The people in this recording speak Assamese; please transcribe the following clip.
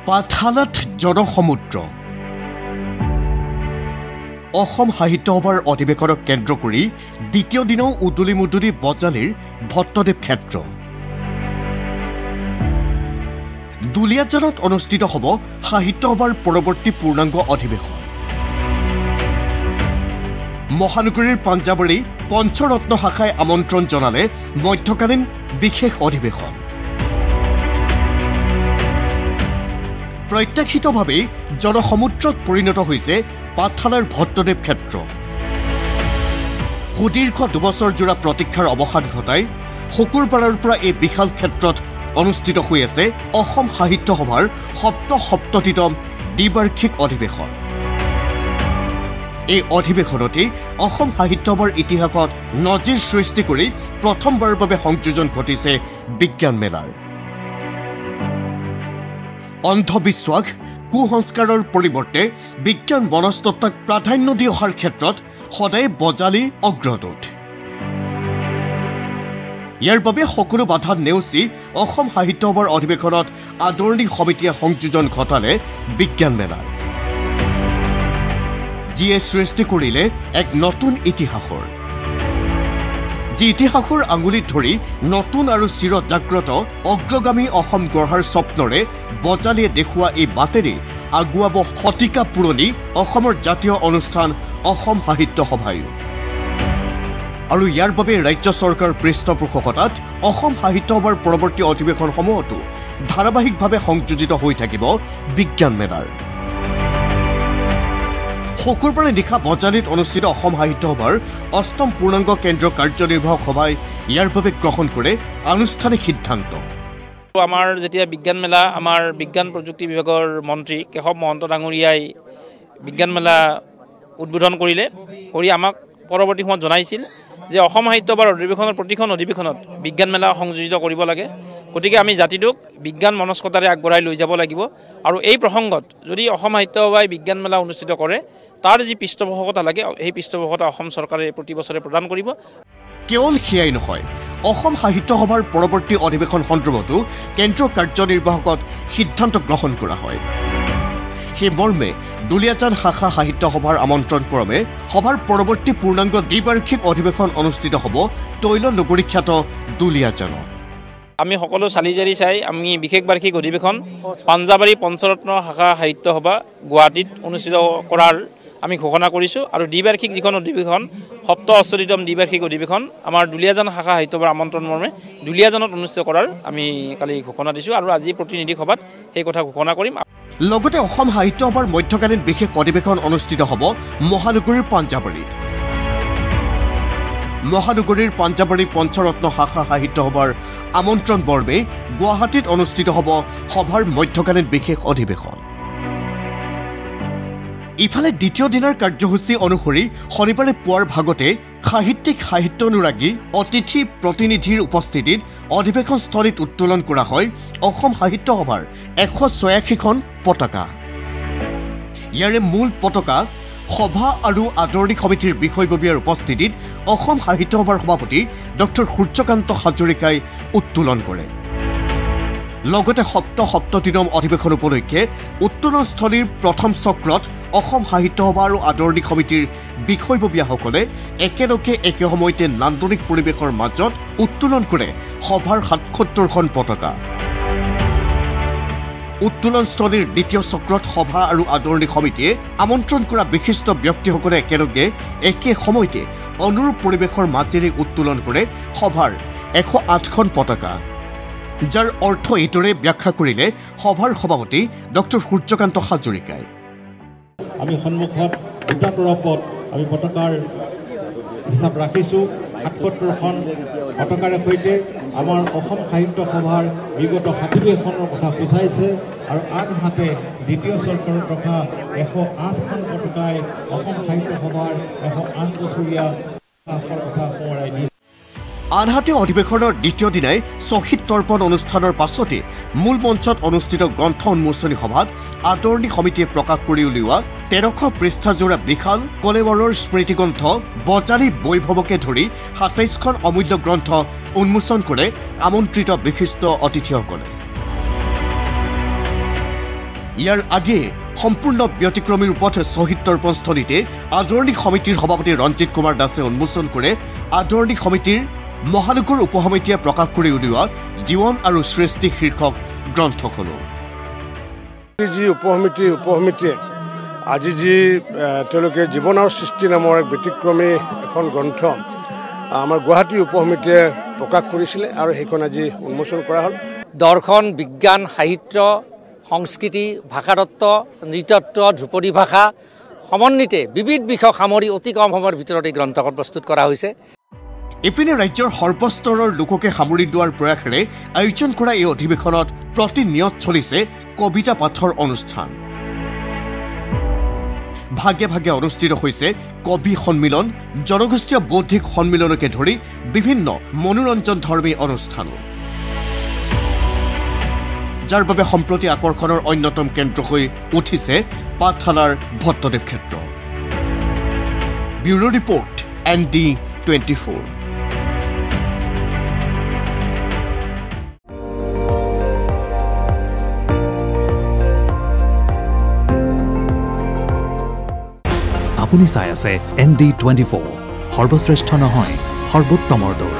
পাঠশালাত জনসমুদ্ৰ অসম সাহিত্য সভাৰ অধিৱেশনক কেন্দ্ৰ কৰি দ্বিতীয় দিনাও উদুলি মুদুলি বজালীৰ ভট্টদেৱ ক্ষেত্ৰ দুলিয়াজানত অনুষ্ঠিত হ'ব সাহিত্য সভাৰ পৰৱৰ্তী পূৰ্ণাংগ অধিৱেশন মহানগৰীৰ পাঞ্জাবাৰী পঞ্চৰত্ন শাখাই আমন্ত্ৰণ জনালে মধ্যকালীন বিশেষ অধিৱেশন প্ৰত্যাশিতভাৱে জনসমুদ্ৰত পৰিণত হৈছে পাঠশালাৰ ভট্টদেৱ ক্ষেত্ৰ সুদীৰ্ঘ দুবছৰজোৰা প্ৰতীক্ষাৰ অৱসান ঘটাই শুকুৰবাৰৰ পৰা এই বিশাল ক্ষেত্ৰত অনুষ্ঠিত হৈ আছে অসম সাহিত্য সভাৰ সপ্ততিতম দ্বিবাৰ্ষিক অধিৱেশন এই অধিৱেশনতে অসম সাহিত্য সভাৰ ইতিহাসত নজিৰ সৃষ্টি কৰি প্ৰথমবাৰৰ বাবে সংযোজন ঘটিছে বিজ্ঞান মেলাৰ অন্ধবিশ্বাস কুসংস্কাৰৰ পৰিৱৰ্তে বিজ্ঞান মনস্তত্বক প্ৰাধান্য দি অহাৰ ক্ষেত্ৰত সদায় বজালী অগ্ৰদূত ইয়াৰ বাবে সকলো বাধা নেওচি অসম সাহিত্য সভাৰ অধিৱেশনত আদৰণি সমিতিয়ে সংযোজন ঘটালে বিজ্ঞান মেলাৰ যিয়ে সৃষ্টি কৰিলে এক নতুন ইতিহাসৰ যি ইতিহাসৰ আঙুলিত ধৰি নতুন আৰু চিৰজাগ্ৰত অগ্ৰগামী অসম গঢ়াৰ স্বপ্নৰে বজালীয়ে দেখুওৱা এই বাটেৰে আগুৱাব শতিকা পুৰণি অসমৰ জাতীয় অনুষ্ঠান অসম সাহিত্য সভাই আৰু ইয়াৰ বাবে ৰাজ্য চৰকাৰ পৃষ্ঠপোষকতাত অসম সাহিত্য সভাৰ পৰৱৰ্তী অধিৱেশনসমূহতো ধাৰাবাহিকভাৱে সংযোজিত হৈ থাকিব বিজ্ঞান মেলাৰ শুকুৰবাৰে নিশা বজালীত অনুষ্ঠিত অসম সাহিত্য সভাৰ অষ্টম পূৰ্ণাংগ কেন্দ্ৰীয় কাৰ্যনিৰ্বাহক সভাই ইয়াৰ বাবে গ্ৰহণ কৰে আনুষ্ঠানিক সিদ্ধান্ত আমাৰ যেতিয়া বিজ্ঞান মেলা আমাৰ বিজ্ঞান প্ৰযুক্তি বিভাগৰ মন্ত্ৰী কেশৱ মহন্ত ডাঙৰীয়াই বিজ্ঞান মেলা উদ্বোধন কৰি আমাক পৰৱৰ্তী সময়ত জনাইছিল যে অসম সাহিত্য সভাৰ অধিৱেশনৰ প্ৰতিখন অধিৱেশনত বিজ্ঞান মেলা সংযোজিত কৰিব লাগে গতিকে আমি জাতিটোক বিজ্ঞান মনস্কতাৰে আগবঢ়াই লৈ যাব লাগিব আৰু এই প্ৰসংগত যদি অসম সাহিত্য সভাই বিজ্ঞান মেলা অনুষ্ঠিত কৰে তাৰ যি পৃষ্ঠপোষকতা লাগে সেই পৃষ্ঠপোষকতা অসম চৰকাৰে প্ৰতি বছৰে প্ৰদান কৰিব কেৱল সেয়াই নহয় অসম সাহিত্য সভাৰ পৰৱৰ্তী অধিৱেশন সন্দৰ্ভতো কেন্দ্ৰীয় কাৰ্যনিৰ্বাহকত সিদ্ধান্ত গ্ৰহণ কৰা হয় সেই মৰ্মে দুলিয়াজান শাখা সাহিত্য সভাৰ আমন্ত্ৰণ ক্ৰমে সভাৰ পৰৱৰ্তী পূৰ্ণাংগ দ্বিবাৰ্ষিক অধিৱেশন অনুষ্ঠিত হ'ব তৈল নগৰী খ্যাত দুলিয়াজানত আমি সকলো চালিজাৰি চাই আমি বিশেষ বাৰ্ষিক অধিৱেশন পাঞ্জাবাৰী পঞ্চৰত্ন শাখা সাহিত্য সভা গুৱাহাটীত অনুষ্ঠিত কৰাৰ আমি ঘোষণা কৰিছোঁ আৰু দ্বিবাৰ্ষিক যিখন অধিৱেশন সপ্তম দ্বিবাৰ্ষিক অধিৱেশন আমাৰ দুলিয়াজান শাখা সাহিত্য সভাৰ আমন্ত্ৰণ মৰ্মে দুলিয়াজানত অনুষ্ঠিত কৰাৰ আমি কালি ঘোষণা দিছোঁ আৰু আজি প্ৰতিনিধি সভাত সেই কথা ঘোষণা কৰিম লগতে অসম সাহিত্য সভাৰ মধ্যকালীন বিশেষ অধিৱেশন অনুষ্ঠিত হ'ব মহানগৰীৰ পাঞ্জাবাৰীত মহানগৰীৰ পাঞ্জাবাৰী পঞ্চৰত্ন শাখা সাহিত্য সভাৰ আমন্ত্ৰণ মৰ্মে গুৱাহাটীত অনুষ্ঠিত হ'ব সভাৰ মধ্যকালীন বিশেষ অধিৱেশন ইফালে দ্বিতীয় দিনৰ কাৰ্যসূচী অনুসৰি শনিবাৰে পুৱাৰ ভাগতে সাহিত্যানুৰাগী অতিথি প্ৰতিনিধিৰ উপস্থিতিত অধিৱেশনস্থলীত উত্তোলন কৰা হয় অসম সাহিত্য সভাৰ 186খন পতাকা ইয়াৰে মূল পতাকা সভা আৰু আদৰণি সমিতিৰ বিষয়ববীয়াৰ উপস্থিতিত অসম সাহিত্য সভাৰ সভাপতি ডক্টৰ সূৰ্যকান্ত হাজৰিকাই উত্তোলন কৰে লগতে সপ্ততিতম অধিৱেশন উপলক্ষে উত্তোলনস্থলীৰ প্ৰথম চক্ৰত অসম সাহিত্য সভা আৰু আদৰণি সমিতিৰ বিষয়ববীয়াসকলে একেলগে একে সময়তে নান্দনিক পৰিৱেশৰ মাজত উত্তোলন কৰে সভাৰ 77খন পতাকা উত্তোলনস্থলীৰ দ্বিতীয় চক্ৰত সভা আৰু আদৰণি সমিতিয়ে আমন্ত্ৰণ কৰা বিশিষ্ট ব্যক্তিসকলে একেলগে একে সময়তে অনুৰূপ পৰিৱেশৰ মাজেৰে উত্তোলন কৰে সভাৰ 108খন পতাকা যাৰ অৰ্থ এইদৰে ব্যাখ্যা কৰিলে সভাৰ সভাপতি ডক্টৰ সূৰ্যকান্ত হাজৰিকাই আমি সন্মুখত দুটা তৰফত আমি পতাকাৰ হিচাপ ৰাখিছোঁ 77খন পতাকাৰে সৈতে আমাৰ অসম সাহিত্য সভাৰ বিগত 60 কথা বুজাইছে আৰু আনহাতে দ্বিতীয় চৰকাৰত ৰখা 108খন পতাকাই অসম সাহিত্য সভাৰ 108 বছৰীয়া কথা সোঁৱৰাই দিছে আনহাতে অধিৱেশনৰ দ্বিতীয় দিনাই শ্বহীদ তৰ্পণ অনুষ্ঠানৰ পাছতে মূল মঞ্চত অনুষ্ঠিত গ্ৰন্থ উন্মোচনী সভাত আদৰণি সমিতিয়ে প্ৰকাশ কৰি উলিওৱা 1300 পৃষ্ঠাজোৰা বিশাল কলেবৰৰ স্মৃতিগ্ৰন্থ বজালী বৈভৱকে ধৰি 27খন অমূল্য গ্ৰন্থ উন্মোচন কৰে আমন্ত্ৰিত বিশিষ্ট অতিথিসকলে ইয়াৰ আগেয়ে সম্পূৰ্ণ ব্যতিক্ৰমী ৰূপত শ্বহীদ তৰ্পণস্থলীতে আদৰণি সমিতিৰ সভাপতি ৰঞ্জিত কুমাৰ দাসে উন্মোচন কৰে আদৰণি সমিতিৰ মহানগৰ উপসমিতিয়ে প্ৰকাশ কৰি উলিওৱা জীৱন আৰু সৃষ্টি শীৰ্ষক গ্ৰন্থখনো। যি উপসমিতিয়ে আজি যি তেওঁলোকে জীৱন আৰু সৃষ্টি নামৰ এক ব্যতিক্ৰমী এখন গ্ৰন্থ আমাৰ গুৱাহাটী উপসমিতিয়ে প্ৰকাশ কৰিছিলে আৰু সেইখন আজি উন্মোচন কৰা হ'ল। দৰ্শন, বিজ্ঞান, সাহিত্য, সংস্কৃতি, ভাষাতত্ত্ব, নৃতত্ব, ধ্ৰুপদী ভাষা সমন্বিতে বিবিধ বিষয় সামৰি অতি কম সময়ৰ ভিতৰত এই গ্ৰন্থখন প্ৰস্তুত কৰা হৈছে। ইপিনে ৰাজ্যৰ সৰ্বস্তৰৰ লোককে সামৰি লোৱাৰ প্ৰয়াসেৰে আয়োজন কৰা এই অধিৱেশনত প্ৰতিনিয়ত চলিছে কবিতা পাঠৰ অনুষ্ঠান। ভাগে ভাগে অনুষ্ঠিত হৈছে কবি সন্মিলন, জনগোষ্ঠীয় বৌদ্ধিক সন্মিলনকে ধৰি বিভিন্ন মনোৰঞ্জন ধৰ্মী অনুষ্ঠানো, যাৰ বাবে সম্প্ৰতি আকৰ্ষণৰ অন্যতম কেন্দ্ৰ হৈ উঠিছে পাঠশালাৰ ভট্টদেৱ ক্ষেত্ৰ। Bureau report ND24। আপুনি চাই আছে ND24, সৰ্বশ্ৰেষ্ঠ নহয় সৰ্বোত্তমৰ দৌৰ।